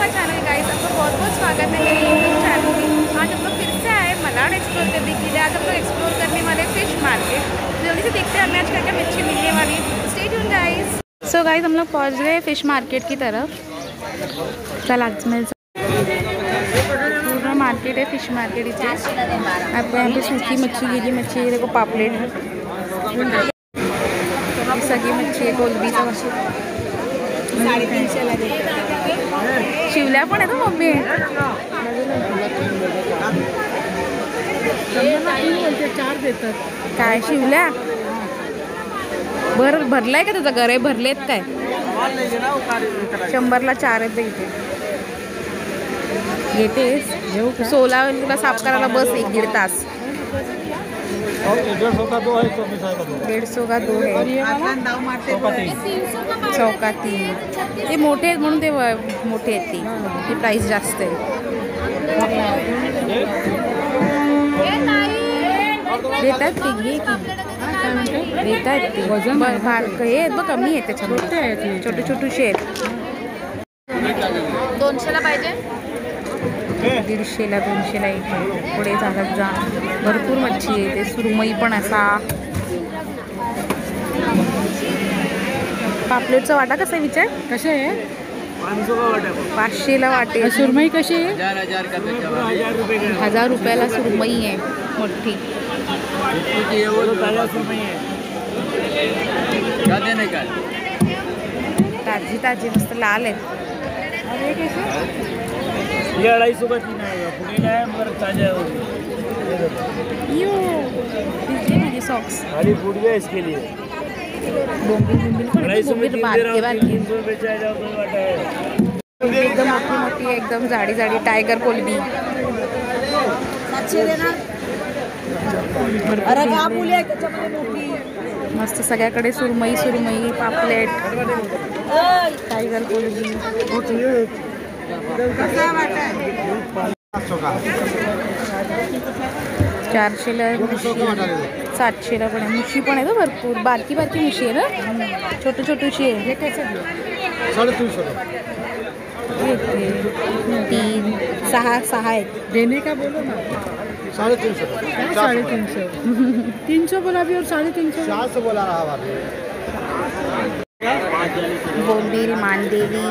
माय channel guys, आपका बहुत बहुत स्वागत है मेरे यूट्यूब चैनल में। आज हम लोग फिर से आए मलाड एक्सप्लोर करने के लिए। आज हम लोग एक्सप्लोर करने वाले फिश मार्केट। जल्दी से देखते हैं हमें आज क्या क्या मच्छी मिलने वाली। Stay tune guys. So guys, हम लोग पहुंच गए फिश मार्केट की तरफ। चल पूरा मार्केट है, फिश मार्केट इथे। आपको यहाँ पे सूखी मच्छी, गीली मच्छी, देखो पापलेट है, सगी मच्छी है, कोलंबीचा मच्छी 350 शिवल्या पण आहे ना मम्मी। चार देतात काय शिवल्या भरलाय का तुझं घर आहे? भरलेत काय? 100ला 4 आहेत इथे। घेतेस 16 तुला साफ करायला बस 1-1.5 तास। 150 का 2 है, 150 का 2 है, चौका 3। ते मोठे आहेत म्हणून ते मोठे आहेत, ते प्राइस जास्त आहे। देतात ते घे की देतात ते वजन हे आहेत बघ, कमी आहेत त्याच्यामध्ये, छोटे छोटूशे आहेत। 200ला पाहिजे, 150ला 200ला एक। पुढे चालत जा, भरपूर मच्छी आहे। ते सुरमई पण असा। पापलेटचा वाटा कसा विचार? कसे आहे? 500ला वाटे। सुरमई कशी आहे? 1000 रुपयाला सुरमई आहे मोठी। ताजी ताजी मस्त लाल आहेत। ये 250 का 3 आएगा, पुणे है मगर ताजा यो ये सॉक्स खाली फूड गया इसके लिए। बोंबील बारके बारके एकदम मोठी मोठी, एकदम जाडी जाडी टायगर कोलंबी। मस्त सगळ्याकडे सुरमई सुरमई, पापलेट, टायगर कोलंबी। 400ला मुशी, 700ला पण आहे। मुशी पण आहे ना भरपूर, बारकी बारकी मुशी आहे ना, छोटी छोटीशी आहे। 350 3 6 आहेत। देने का बोलो ना, 350 300 बोला भी और 350 400 बोला रहा। बोंबील, मांदेली,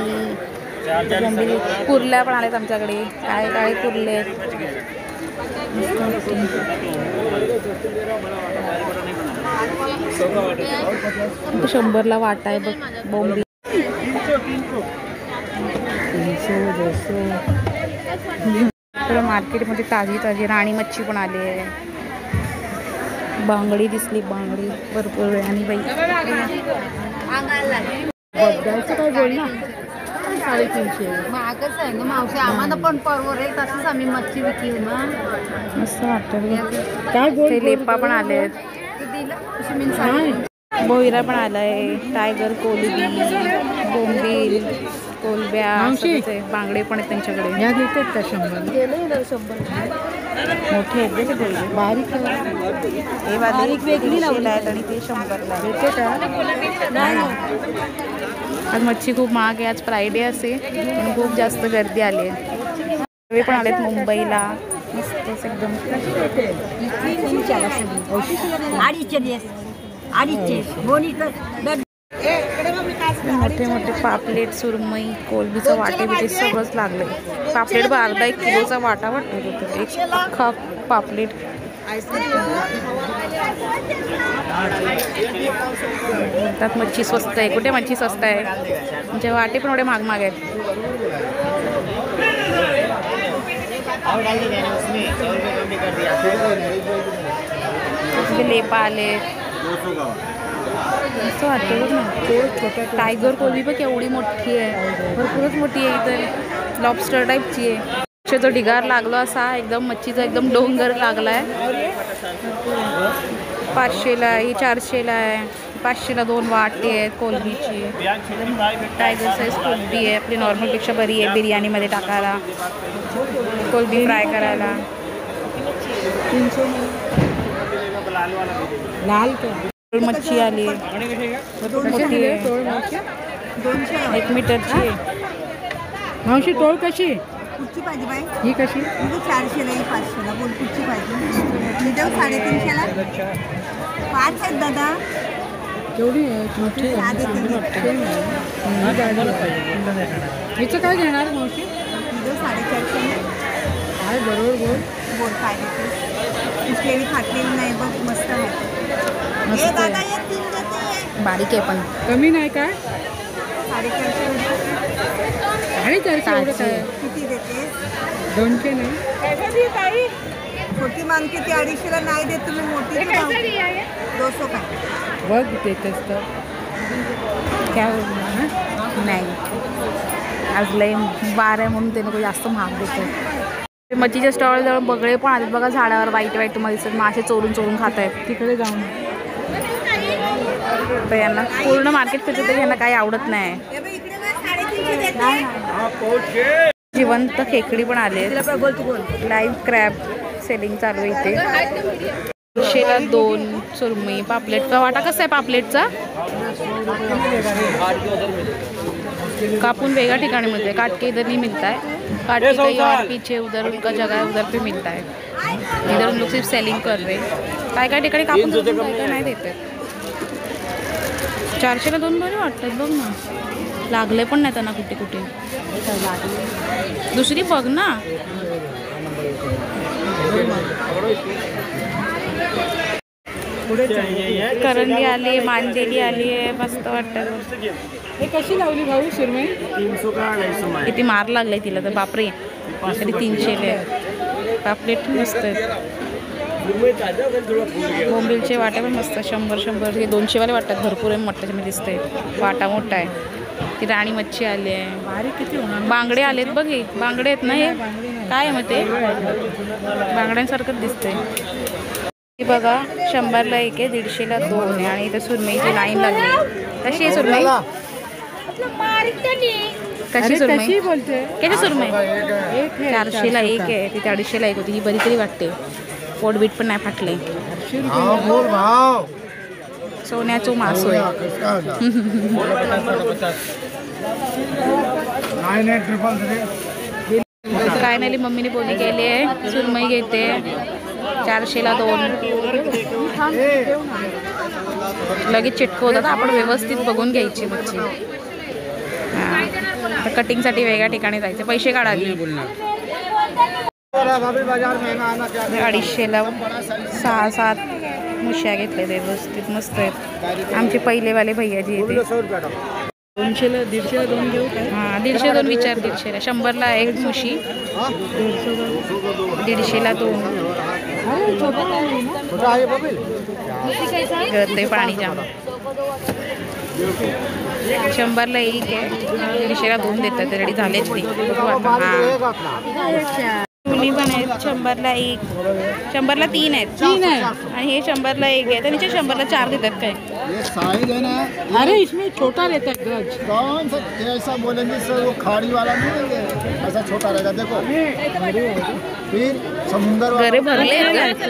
बोंबील, कुर्ल्या पण आलेत आमच्याकडे। काय काय कुर्ले आहेत। 100ला वाटा आहे बघ बोंबील। 300 मार्केटमध्ये ताजी ताजी राणी मच्छी पण आली आहे। बांगडी दिसली, बांगडी भरपूर वेळाने बाई। बघायचं काय बोल ना, 350 महागच आहे ना मावशी, आम्हाला पण परवडेल तसंच आम्ही मच्छी विकू ना। मस्त वाटतं काय बोल। ते लेपा पण आले आहेत, बोहिरा पण आलाय, टायगर कोलंबी, बोंबील, कोलब्या, बांगडे पण आहेत त्यांच्याकडे। या देतात का 100? मोठे आहेत ते बोलले, बारीक हे बारीक वेगळी लावलेली आहेत आणि ते 100ला देते का? आज मच्छी खूप महाग आहे, आज फ्रायडे असे पण खूप जास्त गर्दी आली आहे। हे पण आलेत मुंबईला, मस्त एकदम। मोठे मोठे पापलेट, सुरमई, कोलंबीचं वाटे बिटे सगळंच लागलंय। पापलेट अर्धा 1 किलोचा वाटा वाटतो, एक अख्खा पापलेट। त्यात मच्छी स्वस्त आहे, कुठे मच्छी स्वस्त आहे? म्हणजे वाटे पण एवढे महाग महाग आहेत। लेपा आले, असं वाटतं बघ ना। टायगर कोलंबी बघ केवढी मोठी आहे, भरपूरच मोठी आहे। इथं लॉबस्टर टाईपची आहे। तो ढिगार लागलो असा, एकदम मच्छीचा एकदम डोंगर लागलाय। 500ला ही, 400ला आहे, 500ला 2 वाटे आहेत कोलंबीची। टायगर साईज कोलंबी आहे, आपली नॉर्मलपेक्षा बरी आहे बिर्याणीमध्ये टाकायला, कोलंबी फ्राय करायला। 300 लाल मच्छी आली, मोठी आहे, 1 मीटरची आहे। मावशी टोळ कशी कुठची पाहिजे बाई? ही कशी? म्हणजे 400ला 500ला बोल कुठची पाहिजे? मी देऊ 350ला? 5 आहेत दादा. केवढी आहे मोठी हिचं काय घेणार मावशी? मी देऊ 450. काय बरोबर बोल. बोल काय देते? पिशलेली फाटलेली नाही बघ मस्त आहे. मस्त ए आहे. दादा ये 3 देते. बारीक आहे पण कमी नाही काय? 450. आणि त्याची एवढं काय? किती देते? 200 नाही. छोटी मागते ती 250ला नाही देत तुम्ही मोठी 200 काय? बघ देतेस तर काय नाही आज लय बार आहे म्हणून ते लोक जास्त महाग देतात. मच्छीच्या स्टॉल जवळ बगळे पण आले बघा झाडावर वाईट वाईट तुम्हाला दिसत मासे चोरून चोरून खात आहेत. तिकडे जाऊन तर यांना पूर्ण मार्केट फिरते तरी यांना काही आवडत नाही. ए बाई इकडे बघ 350 देते. जिवंत खेकडी पण आले. लाईव्ह क्रॅब सेलिंग चालू आहे इथे. 200ला 2 सुरमई. पापलेटचा वाटा कसा आहे पापलेटचा? कापून वेगळ्या ठिकाणी मिळते. काटके इधर नहीं मिलता है. काटके कहीं और पीछे उधर उनका जगह है उधर पे मिलता है. इधर उन लोग सिर्फ सेलिंग कर रहे. काय काय ठिकाणी कापून काय काय नाही देते. 400ला 2 बरे वाटतात बघ ना. लागले पण नाही त्यांना कुठे कुठे. दुसरी बघ ना. करंदी आली मांदेली आली आहे मस्त वाटतं. हे कशी लावली भाऊ सुरमई? 300 का 250 किती मार लागलाय तिला तर बापरे. तरी 300 पापलेट मस्त आहेत. बोंबिलचे वाटे पण मस्त 100 हे 200 वाले वाटतात. भरपूर आहे मोठ्या मी दिसते. वाटा मोठा आहे. ती राणी मच्छी आली आहे. बारीक किती होणार? बांगडे आलेत बघ. हे बांगडे आहेत ना. हे काय आहे मग ते बांगड्यांसारखंच दिसतंय. ही बघा 100ला 1 आहे 150ला 2 आहे. आणि इथे सुरमईची लाईन लागली. कशी आहे सुरमई? कशी सुरमई? कशी बोलते? कशी सुरमई? 400ला 1 आहे. ती 250ला 1 होती. ही बरी तरी वाटते. पोटबीट पण नाही फाटले. सोन्याचो मासो आहे. काय नाही मम्मीने बोली केली आहे. सुरमई घेते 400ला 2. लगेच चिटकवतात. आपण व्यवस्थित बघून घ्यायची मच्छी. हां कटिंगसाठी वेगळ्या ठिकाणी जायचं. पैसे काढावी. 250ला 6-7 मुश्या घेतल्या ते व्यवस्थित मस्त आहेत. आमचे पहिलेवाले भैयाजी येते. 200ला 150ला 2 घेऊ काय? हां 150 2 विचार 150ला. 100ला 1 मुशी 150ला 2. गळते पाणी जाम. 100ला 1 आहे 150ला 2 देतात. रेडी झालेच नाही. हां दोन्ही पण आहेत. 100ला 1 100ला 3 आहेत. 3 है. आणि हे 100ला 1 आहे. त्याच्या 100ला 4 देतात काय? ये साइज है ना, अरे इसमें छोटा रहता है गज. कौन सा ऐसा बोलेंगे सर? वो खाड़ी वाला नहीं है, ऐसा छोटा रहेगा. देखो फिर समुंदर वाला गरे भरले आहेत का?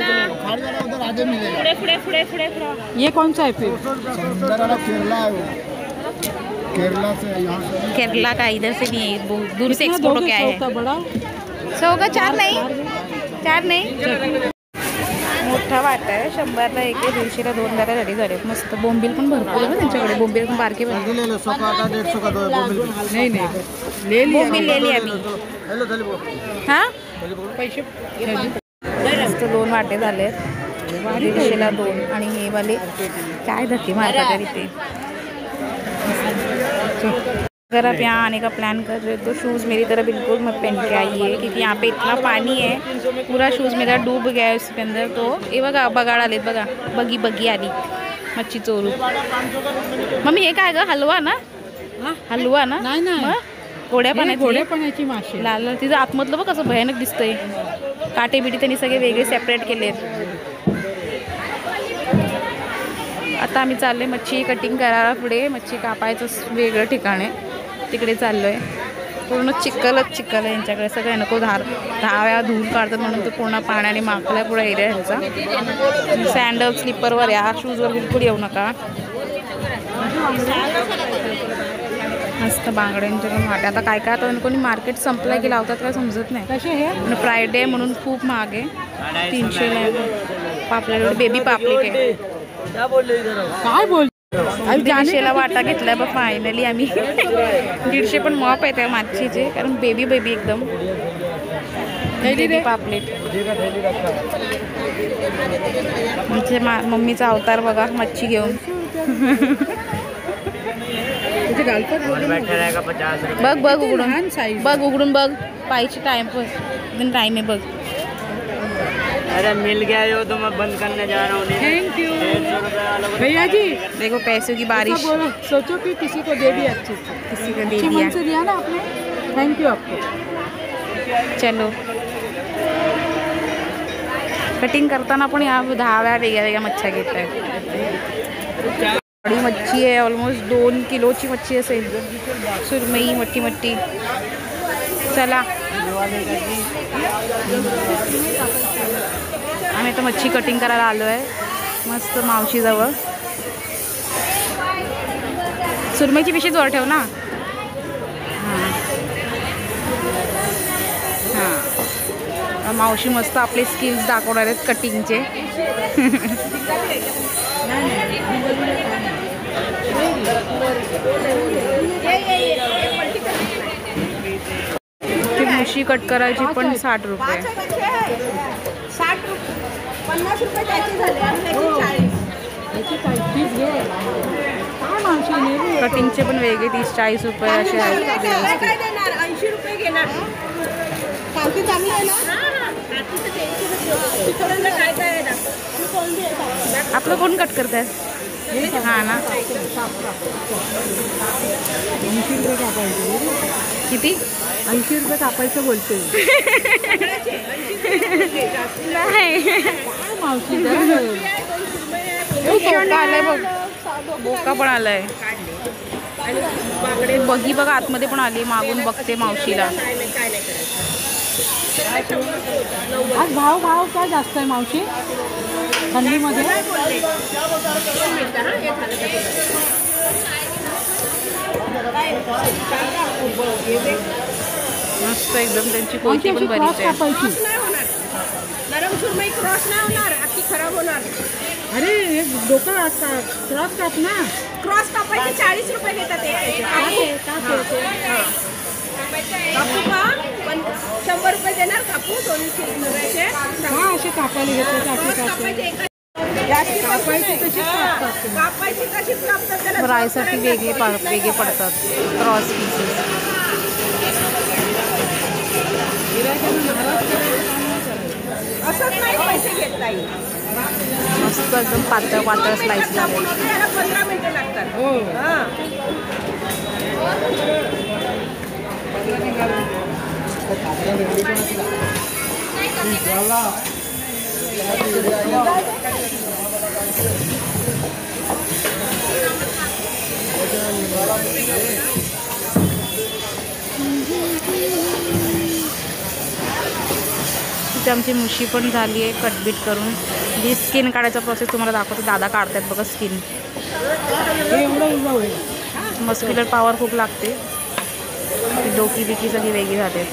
खाड़ी वाला उधर आगे मिलेगा. ये कौन सा है फिर? समुंदर वाला केरला है वो. केरला से यहाँ से केरला का इधर से नहीं है. बहुत दूर से एक्सपोर्ट होके आए हैं. बड़ा 100 का 4 नाही. मोठा वाटा आहे. 100ला 1 आहे 150ला 2 जरा रेडी झाले. मस्त बोंबील पण भरपूर आहे ना त्यांच्याकडे. बोंबील पण बारके ले लो. 100 का 150 का 2 नहीं नहीं ले लिया. बोंबील ले लिया मी. हेलो चलिए वो हां पैसे मस्त 2 वाटे झाले. 150ला 2. आणि हे वाले काय धक्के मारतात तरी ते. अगर आप यहाँ आने का प्लान कर रहे हो तो शूज़ मेरी तरह बिल्कुल मत पहन के आइए क्योंकि यहाँ पे इतना पानी है. पूरा शूज़ मेरा डूब गया है उसके अंदर. तो ये बघा बगाड आलेत बघा. बगी आली मच्छी चोरू. मम्मी हे काय ग? हलवा ना? हलवा ना? नाही नाही. गोड्या घोड्या पाण्याची पाण्याची मासे. लाल तिचं आतमधलं बघ कसं भयानक दिसतंय. काटे बिटी त्यांनी सगळे वेगळे सेपरेट केलेत. आता आम्ही चाललोय मच्छी कटिंग करायला. पुढे मच्छी कापायचं वेगळं ठिकाण आहे तिकडे चाललो आहे. पूर्ण चिखलच चिखल आहे यांच्याकडे. सगळं नको 10 वेळा धूळ काढतात म्हणून तो पूर्ण पाण्याने माखला पुढे एरिया ह्यांचा. सँडल स्लिपरवर या शूजवर बिलकुल येऊ नका. मस्त बांगड्यांचे पण वाटे. आता काय काय आता कोणी मार्केट संपला की लावतात काय समजत नाही. कसे हे आणि फ्रायडे म्हणून खूप महाग आहे. 300ला आहे पापलेट. बेबी पापलेट आहे. काय बोल 150ला वाटा घेतला बघ फायनली आम्ही. 150 पण मॉप आहे त्या मागचीचे, कारण बेबी बेबी एकदम. बेबी पापलेट. आमचे मम्मीचा अवतार बघा मच्छी घेऊन. बघ बघ उघडून बघ उघडून बघ. पायची टाइम आहे बघ. अरे मिल गया यो तो मैं बंद करने जा रहा हूँ। थैंक यू भैया जी। देखो पैसों की बारिश। बोलो सोचो कि किसी को दे दिया अच्छे से, किसी को दे अच्छे मन दिया। से दिया ना आपने, थैंक यू आपको। चलो कटिंग करताना पण या 10 वेगळ्या मच्छ्या घेत आहेत. बडी मच्छी आहे, ऑलमोस्ट 2 किलोची मच्छी असेल. सुरमई मोठी मोठी. चला आम्ही आता मच्छी कटिंग करायला आलो आहे मस्त मावशीजवळ. सुरमईची पिशवी जवळ ठेव ना. हां मावशी मस्त आपले स्किल्स दाखवणार आहेत कटिंगचे. मुशी कट करायची पण 60 रुपये. 60 रुपये 50 रुपये त्याचे झाले आणि त्याचे 40. काय मावशी कटिंगचे पण वेगळे 30-40 रुपये असे आहेत. काय देणार 80 रुपये घेणार. पावती चांगली आहे ना. काय काय आहे ना. आपलं कोण कट करत आहे. हां ना. 80 रुपये कापायचे. किती 80 रुपये कापायचं बोलते. नाही मावशी बोका आलाय बघ. बोका पण आलाय. बघी बघा आतमध्ये पण आली. मागून बघते मावशीला. आज भाव काय जास्त आहे मावशी थंडीमध्ये. मस्त एकदम त्यांची कोयती पण बरीच आहे. नरम सुरमई क्रॉस नाही होणार. अख्खी खराब होणार. अरे डोकं क्रॉस काप ना. क्रॉस कापायचे 40 रुपये घेतात ते. कापू का पण 100 रुपये देणार. कापू 200 रुपयाचे. हा असे कापायला घेतले. कापायचे तशीच कापतात. कापायची कशीच कापतात. त्याला फ्रायसाठी वेगळे पडतात क्रॉस पीसेस. असंच नाही पैसे घेत नाही. मस्त एकदम पातळ स्लाइस झाले. 15 मिनिटं लागतात. हो इथे आमची मुशी पण झाली आहे कटबीट करून. जी स्किन काढायचा प्रोसेस तुम्हाला दाखवते. दादा काढतात बघा स्किन. मस्क्युलर पॉवर खूप लागते. डोकी बिकी सगळी वेगळी जाते.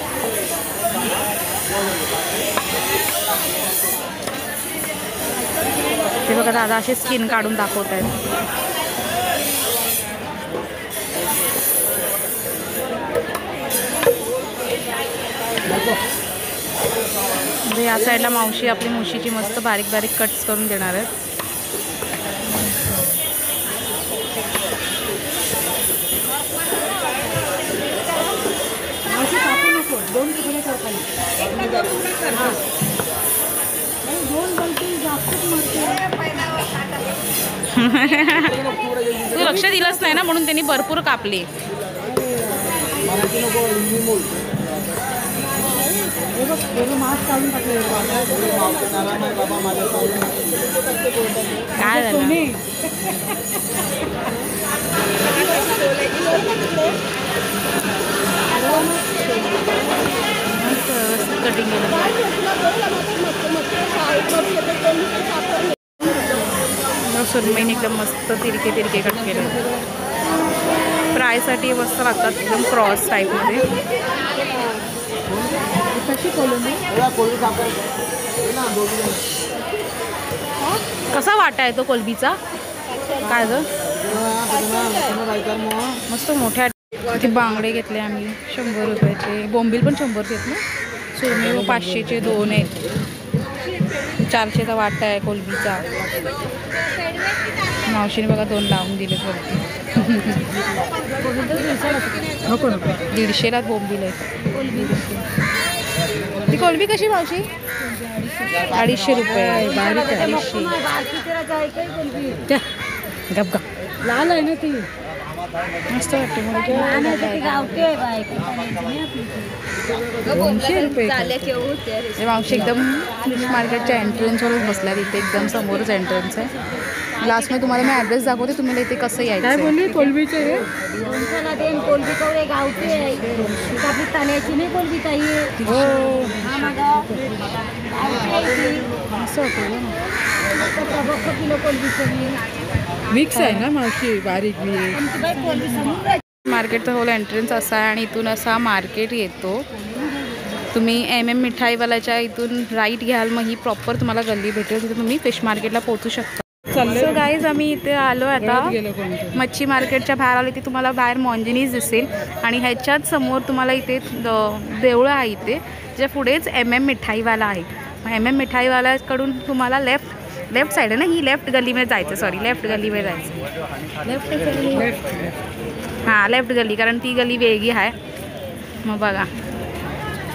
ते बघा दादा असे स्किन काढून दाखवत आहेत. या साईडला मावशी आपली मुशीची मस्त बारीक बारीक कट्स करून देणार आहेत. दोन तुकडे करता. तू लक्ष दिलंच नाही ना म्हणून त्यांनी भरपूर कापली. काय झालं कटिंग केलं. सुरमईने एकदम मस्त तिरके कट केले. फ्रायसाठी मस्त लागतात एकदम क्रॉस टाईपमध्ये. कशी कोलंबी? कसा वाटा आहे तो कोलंबीचा? काय ग मस्त मोठ्या. इथे बांगडे घेतले आम्ही 100 रुपयाचे. बोंबील पण 100 घेत ना. सोने 500चे 2 आहेत. 400चा वाटा आहे कोलंबीचा. मावशीने बघा 2 लावून दिले वरती. 150ला बोंबील आहे. ती कोलंबी कशी मावशी? 250 रुपये. बारीक आहे 250. गप गप लाल आहे ना ती. मस्त वाटते. 200 रुपये. मावशी एकदम फिश मार्केटच्या एंट्रन्सवरच बसल्या. तिथे एकदम समोरच एंट्रन्स आहे. लास्ट में तुम्हाला मी ॲड्रेस दाखवते. तुम्हाला इथे कसं यायचं. काय बोलली कोलंबीचे हे? कोलंबी कवडे गावठी आहे. आपली ताण्याची नाही कोलंबी ताई. हो असं होतं ना. किलो कोलंबी मिक्स आहे ना मावशी, बारीक मी. मार्केटचा होल एंट्रन्स असा आहे आणि इथून असा मार्केट येतो. तुम्ही MM मिठाईवाल्याच्या इथून राईट घ्याल, मग ही प्रॉपर तुम्हाला गल्ली भेटेल. तिथे तुम्ही फिश मार्केटला पोहोचू शकता. सो गाईज आम्ही इथे आलो आता मच्छी मार्केटच्या बाहेर आलो. इथे तुम्हाला बाहेर मॉन्जिनीज दिसेल आणि ह्याच्याच समोर तुम्हाला इथे देवळं आहे. इथे ज्या पुढेच MM मिठाईवाला आहे. MM मिठाईवाल्याकडून तुम्हाला लेफ्ट साईड आहे ना, ही लेफ्ट गल्लीमध्ये जायचं. सॉरी लेफ्ट गल्लीमध्ये जायचं. हां लेफ्ट गल्ली, कारण ती गल्ली वेगळी आहे. मग बघा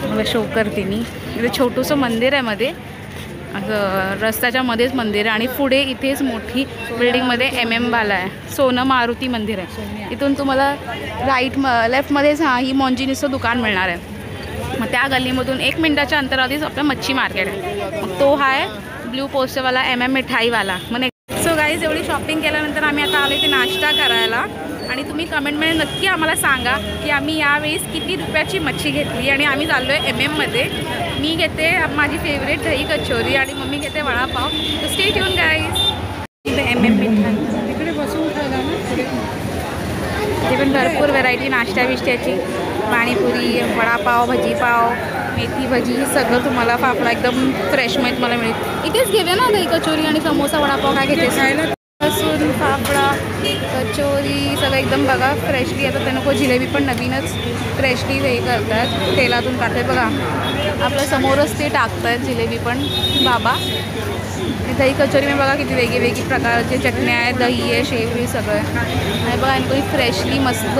मला शो करते मी. इथे छोटंसं मंदिर आहे मध्ये, असं रस्त्याच्या मध्येच मंदिर आहे आणि पुढे इथेच मोठी बिल्डिंगमध्ये MM वाला आहे. सोनं मारुती मंदिर आहे. इथून तुम्हाला लेफ्टमध्येच ही मॉन्जिनीचं दुकान मिळणार आहे. मग त्या गल्लीमधून 1 मिनिटाच्या अंतरावरतीच आपलं मच्छी मार्केट आहे. मग तो हा आहे ब्ल्यू पोस्टरवाला MM मिठाईवाला. मग सो गाईज एवढी शॉपिंग केल्यानंतर आम्ही आता आलो इथे नाश्ता करायला. आणि तुम्ही कमेंटमध्ये नक्की आम्हाला सांगा की आम्ही यावेळेस किती रुपयाची मच्छी घेतली. आणि आम्ही चाललो आहे MM मध्ये. मी घेते माझी फेवरेट दही कचोरी आणि मम्मी घेते वडापाव. तर स्टे ट्यून गाईज. MM मिठाई तिकडे बसून खायला ना पुढे. ते पण भरपूर व्हरायटी नाश्ता बिष्ट्याची. पाणीपुरी, वडापाव, भजीपाव, मेथी भजी सगळं तुम्हाला. फाफडा एकदम फ्रेश मध्ये मला मिळेल. इथेच घेऊया ना दही कचोरी आणि समोसा वडापाव. काय घेते खायला लसूण फाफडा कचोरी सगळं एकदम बघा फ्रेशली. आता ते नको जिलेबी पण नवीनच फ्रेशली हे करतात, तेलातून काढतात बघा. आपल्या समोरच ते टाकत आहेत जिलेबी पण बाबा. दही कचोरी में बघा किती वेगळी प्रकारचे चटण्या आहेत, दही आहे, शेवळी सगळं आहे. आणि बघा आणि फ्रेशली मस्त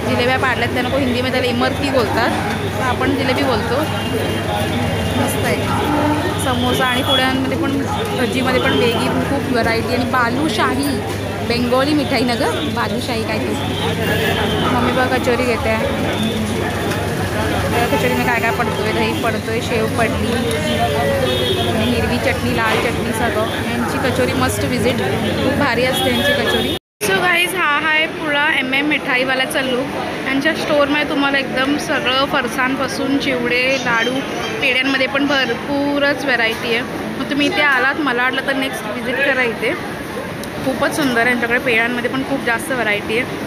जिलेब्या पाडल्यात. त्या नको हिंदीमध्ये त्याला इमरती बोलतात, आपण जिलेबी बोलतो. मस्त आहे समोसा. आणि पुड्यांमध्ये पण भजीमध्ये पण वेगळी खूप व्हरायटी. आणि बालूशाही बेंगोली मिठाई ना गं, बालूशाही काय ती. मम्मी बघा कचोरी घेते आहे. कचोरीमध्ये काय पडतो आहे, दही पडतो आहे, शेव पडली आणि हिरवी चटणी, लाल चटणी सगळं. यांची कचोरी मस्ट विजिट, खूप भारी असते यांची कचोरी. सो गाईज हा आहे पुढा MM मिठाईवाल्याचा लूक. यांच्या स्टोअरमध्ये तुम्हाला एकदम सगळं फरसाणपासून चिवडे, लाडू, पेड्यांमध्ये पण भरपूरच व्हरायटी आहे. मग तुम्ही इथे आलात मला वाटलं तर नेक्स्ट विजिट करा इथे. खूपच सुंदर आहे यांच्याकडे. पेड्यांमध्ये पण खूप जास्त व्हरायटी आहे.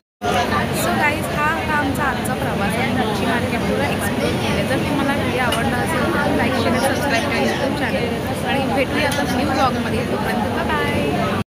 सो गाईज हा आमचा आजचा प्रवास आहे. मच्छी मार्केट पुढं एक्सप्लोर केले. जर तुम्हाला व्हिडिओ आवडला असेल तर लाईक शेअर सबस्क्राईब करा यूट्यूब चॅनल. आणि भेटूया आता न्यू ब्लॉगमध्ये. तोपर्यंत बाय.